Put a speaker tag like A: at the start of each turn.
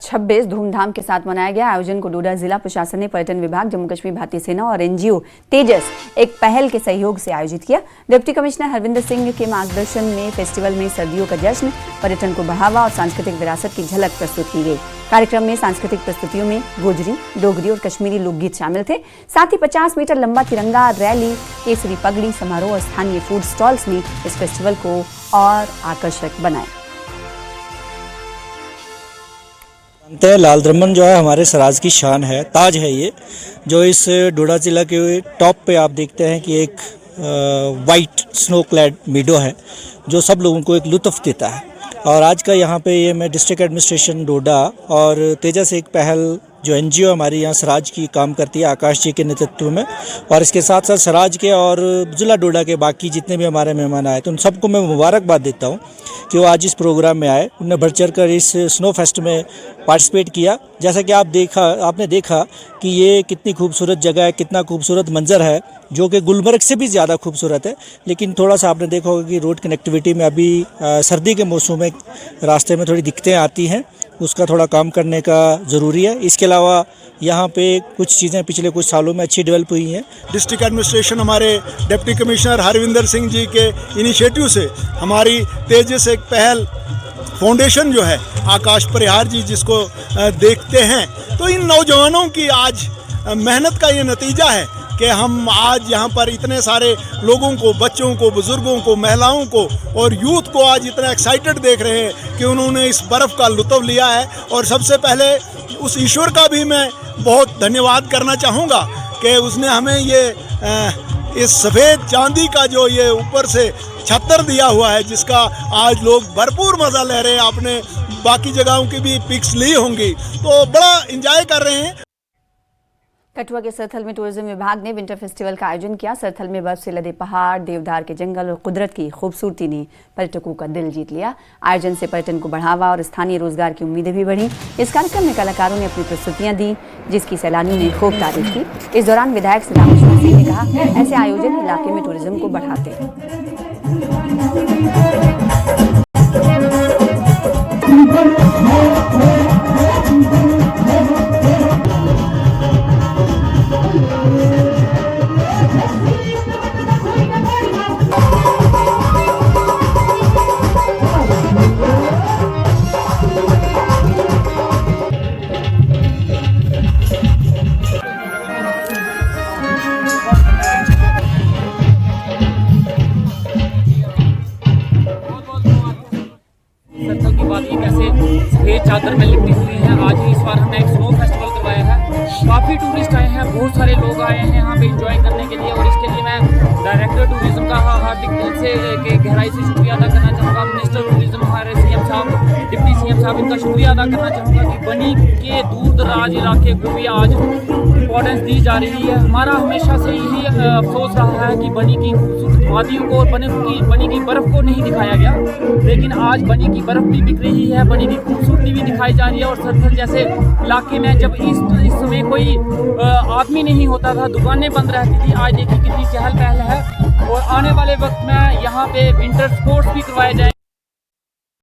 A: 26 धूमधाम के साथ मनाया गया। आयोजन को डोडा जिला प्रशासन ने, पर्यटन विभाग, जम्मू कश्मीर भारतीय सेना और एनजीओ तेजस एक पहल के सहयोग से आयोजित किया। डिप्टी कमिश्नर हरविंदर सिंह के मार्गदर्शन में फेस्टिवल में सर्दियों का जश्न, पर्यटन को बढ़ावा और सांस्कृतिक विरासत की झलक प्रस्तुत की गई। कार्यक्रम में सांस्कृतिक प्रस्तुतियों में गोजरी, डोगरी और कश्मीरी लोकगीत शामिल थे। साथ ही 50 मीटर लंबा तिरंगा रैली, केसरी पगड़ी समारोह और स्थानीय फूड स्टॉल्स ने इस फेस्टिवल को और आकर्षक बनाया।
B: जानते हैं, लाल दमन जो है हमारे सराज की शान है, ताज है ये, जो इस डोडा जिला के टॉप पे आप देखते हैं कि एक वाइट स्नो क्लैड मीडो है जो सब लोगों को एक लुत्फ देता है। और आज का यहाँ पे ये मैं डिस्ट्रिक्ट एडमिनिस्ट्रेशन डोडा और तेजस एक पहल जो एनजीओ हमारी यहाँ सराज की काम करती है आकाश जी के नेतृत्व में, और इसके साथ साथ सराज के और जिला डोडा के बाकी जितने भी हमारे मेहमान आए तो उन सबको मैं मुबारकबाद देता हूँ कि वो आज इस प्रोग्राम में आए, उन्होंने बढ़ चढ़ कर इस स्नो फेस्ट में पार्टिसिपेट किया। जैसा कि आपने देखा कि ये कितनी खूबसूरत जगह है, कितना खूबसूरत मंजर है, जो कि गुलमर्ग से भी ज़्यादा खूबसूरत है। लेकिन थोड़ा सा आपने देखा होगा कि रोड कनेक्टिविटी में अभी सर्दी के मौसम में रास्ते में थोड़ी दिक्कतें आती हैं, उसका थोड़ा काम करने का ज़रूरी है। इसके अलावा यहाँ पे कुछ चीज़ें पिछले कुछ सालों में अच्छी डेवलप हुई हैं।
C: डिस्ट्रिक्ट एडमिनिस्ट्रेशन हमारे डिप्टी कमिश्नर हरविंदर सिंह जी के इनिशिएटिव से हमारी तेजस एक पहल फाउंडेशन जो है आकाश परिहार जी जिसको देखते हैं, तो इन नौजवानों की आज मेहनत का ये नतीजा है कि हम आज यहाँ पर इतने सारे लोगों को, बच्चों को, बुज़ुर्गों को, महिलाओं को और यूथ को आज इतना एक्साइटेड देख रहे हैं कि उन्होंने इस बर्फ़ का लुत्फ़ लिया है। और सबसे पहले उस ईश्वर का भी मैं बहुत धन्यवाद करना चाहूँगा कि उसने हमें ये इस सफ़ेद चांदी का जो ये ऊपर से छत्तर दिया हुआ है, जिसका आज लोग भरपूर मज़ा ले रहे हैं। आपने बाकी जगहों की भी पिक्स ली होंगी तो बड़ा इंजॉय कर रहे हैं।
A: कठुआ के सरथल में टूरिज्म विभाग ने विंटर फेस्टिवल का आयोजन किया। सरथल में बर्फ से लदे पहाड़, देवदार के जंगल और कुदरत की खूबसूरती ने पर्यटकों का दिल जीत लिया। आयोजन से पर्यटन को बढ़ावा और स्थानीय रोजगार की उम्मीदें भी बढ़ी। इस कार्यक्रम में कलाकारों ने अपनी प्रस्तुतियां दी, जिसकी सैलानियों ने खूब तारीफ की। इस दौरान विधायक सिद्धार्थ सिंह ने कहा, ऐसे आयोजन इलाके में टूरिज्म को बढ़ाते हैं।
D: सरथल की बात कैसे सफेद चादर में लिपटी हुई है। आज इस बार हमने एक स्नो फेस्टिवल करवाया है। काफ़ी टूरिस्ट आए हैं, बहुत सारे लोग आए हैं यहाँ पे एंजॉय करने के लिए, और इसके लिए मैं डायरेक्टर टूरिज्म का हार्दिक दिल से गहराई से शुक्रिया अदा करना चाहूँगा। मिनिस्टर टूरिज्म हमारे सीएम साहब, डिप्टी सीएम साहब, इनका शुक्रिया अदा करना चाहूँगा कि बनी के दूर दराज इलाके को भी आज इम्पोर्टेंस दी जा रही है। हमारा हमेशा से यही अफसोस रहा है कि बनी की खूबसूरत वादियों को और बनी की बर्फ़ को नहीं दिखाया गया, लेकिन आज बनी की बर्फ़ भी बिक रही है, बनी की खूबसूरती भी दिखाई जा रही है। और सरथल जैसे इलाके में जब इस समय कोई आदमी नहीं होता था, दुकानें बंद रहती थी, आज देखिए कितनी चहल पहल है। और आने वाले वक्त में यहाँ पे विंटर स्पोर्ट्स भी करवाए जाएंगे।